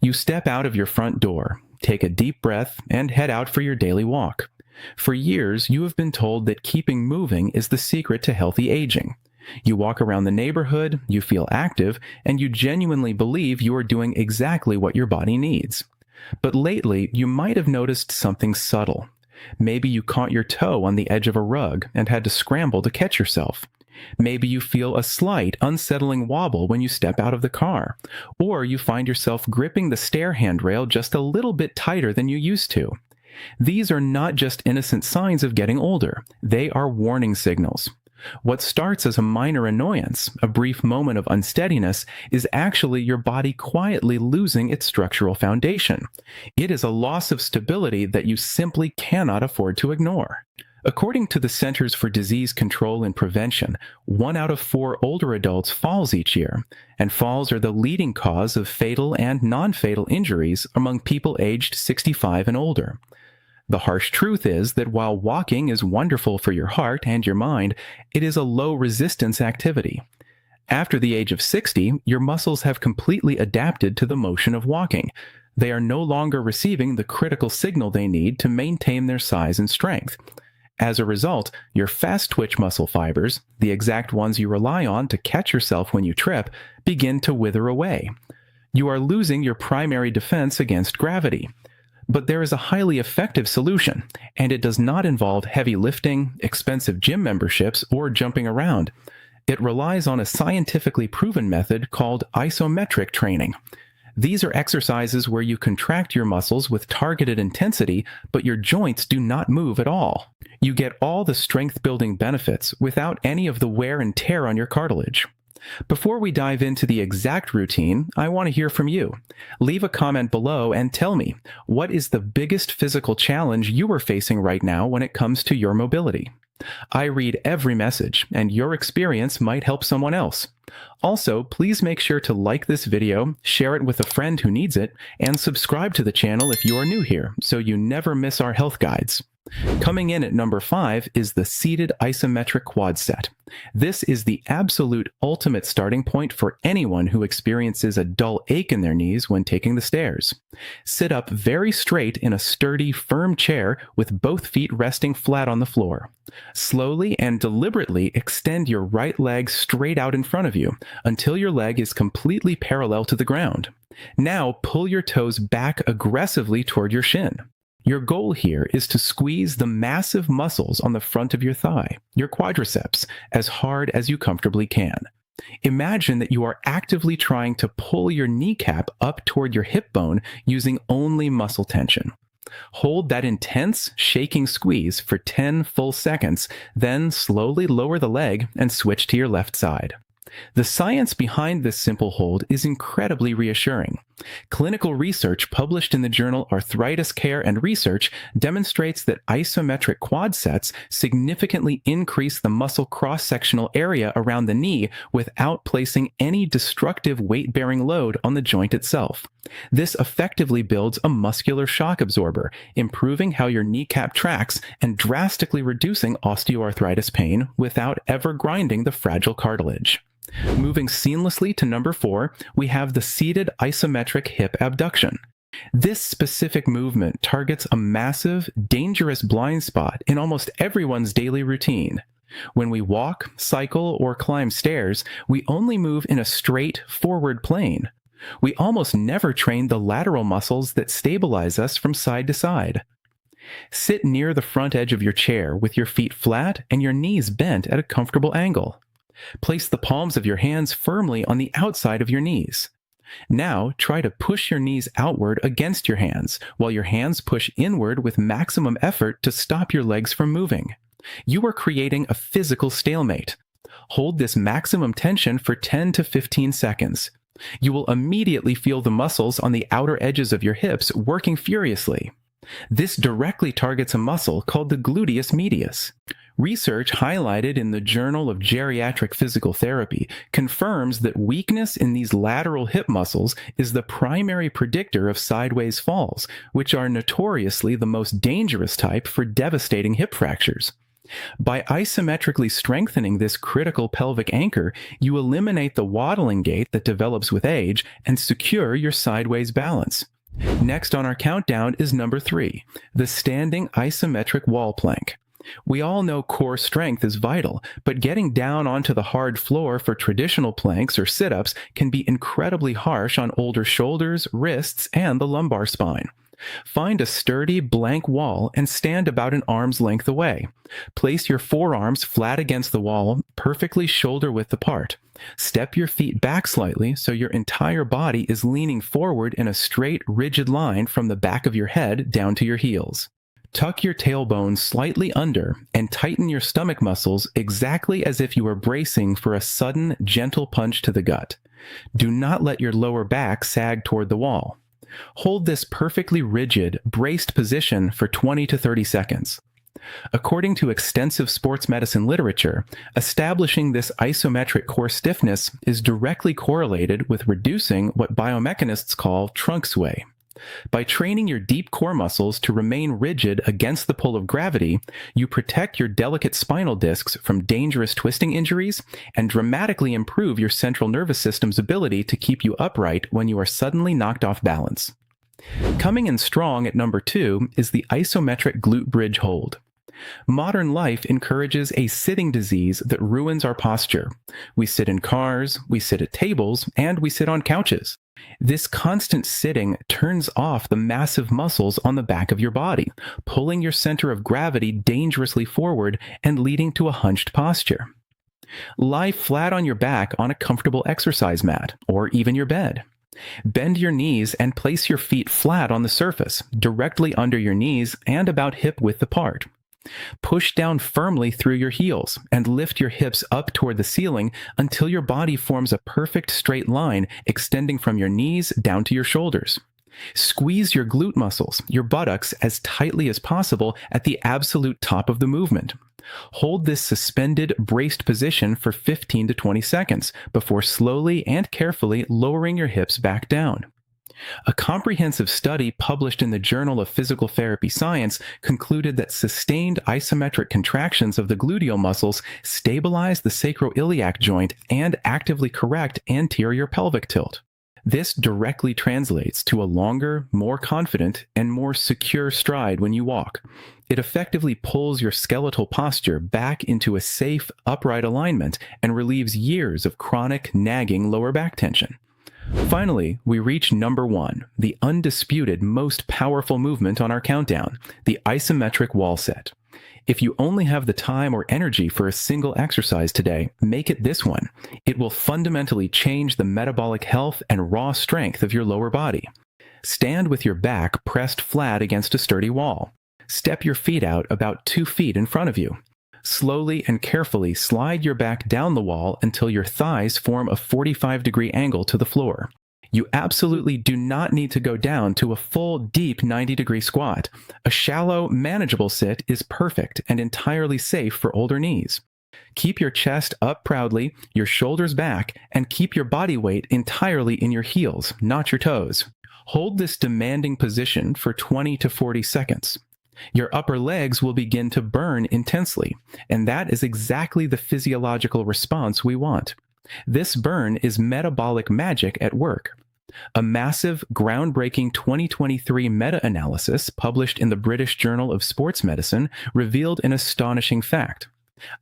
You step out of your front door, take a deep breath, and head out for your daily walk. For years, you have been told that keeping moving is the secret to healthy aging. You walk around the neighborhood, you feel active, and you genuinely believe you are doing exactly what your body needs. But lately, you might have noticed something subtle. Maybe you caught your toe on the edge of a rug and had to scramble to catch yourself. Maybe you feel a slight, unsettling wobble when you step out of the car, or you find yourself gripping the stair handrail just a little bit tighter than you used to. These are not just innocent signs of getting older. They are warning signals. What starts as a minor annoyance, a brief moment of unsteadiness, is actually your body quietly losing its structural foundation. It is a loss of stability that you simply cannot afford to ignore. According to the Centers for Disease Control and Prevention, 1 out of 4 older adults falls each year, and falls are the leading cause of fatal and non-fatal injuries among people aged 65 and older. The harsh truth is that while walking is wonderful for your heart and your mind, it is a low-resistance activity. After the age of 60, your muscles have completely adapted to the motion of walking. They are no longer receiving the critical signal they need to maintain their size and strength. As a result, your fast-twitch muscle fibers, the exact ones you rely on to catch yourself when you trip, begin to wither away. You are losing your primary defense against gravity. But there is a highly effective solution, and it does not involve heavy lifting, expensive gym memberships, or jumping around. It relies on a scientifically proven method called isometric training. These are exercises where you contract your muscles with targeted intensity, but your joints do not move at all. You get all the strength-building benefits without any of the wear and tear on your cartilage. Before we dive into the exact routine, I want to hear from you. Leave a comment below and tell me, what is the biggest physical challenge you are facing right now when it comes to your mobility? I read every message, and your experience might help someone else. Also, please make sure to like this video, share it with a friend who needs it, and subscribe to the channel if you are new here, so you never miss our health guides. Coming in at number 5 is the seated isometric quad set. This is the absolute ultimate starting point for anyone who experiences a dull ache in their knees when taking the stairs. Sit up very straight in a sturdy, firm chair with both feet resting flat on the floor. Slowly and deliberately extend your right leg straight out in front of you until your leg is completely parallel to the ground. Now pull your toes back aggressively toward your shin. Your goal here is to squeeze the massive muscles on the front of your thigh, your quadriceps, as hard as you comfortably can. Imagine that you are actively trying to pull your kneecap up toward your hip bone using only muscle tension. Hold that intense, shaking squeeze for 10 full seconds, then slowly lower the leg and switch to your left side. The science behind this simple hold is incredibly reassuring. Clinical research published in the journal Arthritis Care and Research demonstrates that isometric quad sets significantly increase the muscle cross-sectional area around the knee without placing any destructive weight-bearing load on the joint itself. This effectively builds a muscular shock absorber, improving how your kneecap tracks and drastically reducing osteoarthritis pain without ever grinding the fragile cartilage. Moving seamlessly to number 4, we have the seated isometric hip abduction. This specific movement targets a massive, dangerous blind spot in almost everyone's daily routine. When we walk, cycle, or climb stairs, we only move in a straight, forward plane. We almost never train the lateral muscles that stabilize us from side to side. Sit near the front edge of your chair with your feet flat and your knees bent at a comfortable angle. Place the palms of your hands firmly on the outside of your knees. Now, try to push your knees outward against your hands, while your hands push inward with maximum effort to stop your legs from moving. You are creating a physical stalemate. Hold this maximum tension for 10 to 15 seconds. You will immediately feel the muscles on the outer edges of your hips working furiously. This directly targets a muscle called the gluteus medius. Research highlighted in the Journal of Geriatric Physical Therapy confirms that weakness in these lateral hip muscles is the primary predictor of sideways falls, which are notoriously the most dangerous type for devastating hip fractures. By isometrically strengthening this critical pelvic anchor, you eliminate the waddling gait that develops with age and secure your sideways balance. Next on our countdown is number 3, the standing isometric wall plank. We all know core strength is vital, but getting down onto the hard floor for traditional planks or sit-ups can be incredibly harsh on older shoulders, wrists, and the lumbar spine. Find a sturdy, blank wall and stand about an arm's length away. Place your forearms flat against the wall, perfectly shoulder-width apart. Step your feet back slightly so your entire body is leaning forward in a straight, rigid line from the back of your head down to your heels. Tuck your tailbone slightly under and tighten your stomach muscles exactly as if you were bracing for a sudden, gentle punch to the gut. Do not let your lower back sag toward the wall. Hold this perfectly rigid, braced position for 20 to 30 seconds. According to extensive sports medicine literature, establishing this isometric core stiffness is directly correlated with reducing what biomechanists call trunk sway. By training your deep core muscles to remain rigid against the pull of gravity, you protect your delicate spinal discs from dangerous twisting injuries and dramatically improve your central nervous system's ability to keep you upright when you are suddenly knocked off balance. Coming in strong at number 2 is the isometric glute bridge hold. Modern life encourages a sitting disease that ruins our posture. We sit in cars, we sit at tables, and we sit on couches. This constant sitting turns off the massive muscles on the back of your body, pulling your center of gravity dangerously forward and leading to a hunched posture. Lie flat on your back on a comfortable exercise mat, or even your bed. Bend your knees and place your feet flat on the surface, directly under your knees and about hip-width apart. Push down firmly through your heels and lift your hips up toward the ceiling until your body forms a perfect straight line extending from your knees down to your shoulders. Squeeze your glute muscles, your buttocks, as tightly as possible at the absolute top of the movement. Hold this suspended, braced position for 15 to 20 seconds before slowly and carefully lowering your hips back down. A comprehensive study published in the Journal of Physical Therapy Science concluded that sustained isometric contractions of the gluteal muscles stabilize the sacroiliac joint and actively correct anterior pelvic tilt. This directly translates to a longer, more confident, and more secure stride when you walk. It effectively pulls your skeletal posture back into a safe, upright alignment and relieves years of chronic, nagging lower back tension. Finally, we reach number 1, the undisputed most powerful movement on our countdown, the isometric wall set. If you only have the time or energy for a single exercise today, make it this one. It will fundamentally change the metabolic health and raw strength of your lower body. Stand with your back pressed flat against a sturdy wall. Step your feet out about 2 feet in front of you. Slowly and carefully slide your back down the wall until your thighs form a 45-degree angle to the floor. You absolutely do not need to go down to a full, deep 90-degree squat. A shallow, manageable sit is perfect and entirely safe for older knees. Keep your chest up proudly, your shoulders back, and keep your body weight entirely in your heels, not your toes. Hold this demanding position for 20 to 40 seconds. Your upper legs will begin to burn intensely, and that is exactly the physiological response we want. This burn is metabolic magic at work. A massive, groundbreaking 2023 meta-analysis published in the British Journal of Sports Medicine revealed an astonishing fact.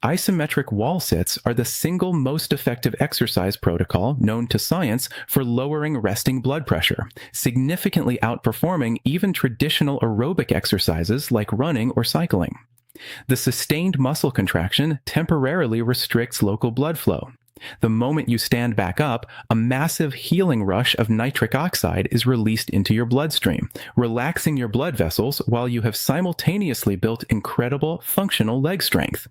Isometric wall sits are the single most effective exercise protocol known to science for lowering resting blood pressure, significantly outperforming even traditional aerobic exercises like running or cycling. The sustained muscle contraction temporarily restricts local blood flow. The moment you stand back up, a massive healing rush of nitric oxide is released into your bloodstream, relaxing your blood vessels while you have simultaneously built incredible functional leg strength.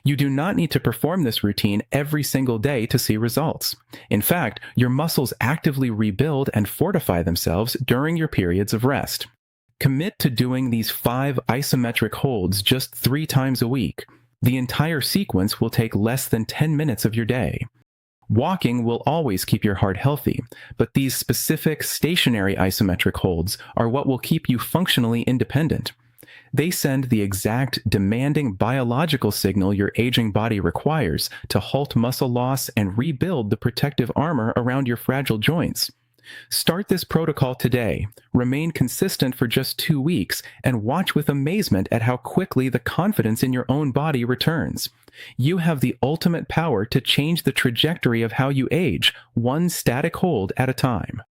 You do not need to perform this routine every single day to see results. In fact, your muscles actively rebuild and fortify themselves during your periods of rest. Commit to doing these 5 isometric holds just 3 times a week. The entire sequence will take less than 10 minutes of your day. Walking will always keep your heart healthy, but these specific stationary isometric holds are what will keep you functionally independent. They send the exact demanding biological signal your aging body requires to halt muscle loss and rebuild the protective armor around your fragile joints. Start this protocol today, remain consistent for just 2 weeks, and watch with amazement at how quickly the confidence in your own body returns. You have the ultimate power to change the trajectory of how you age, one static hold at a time.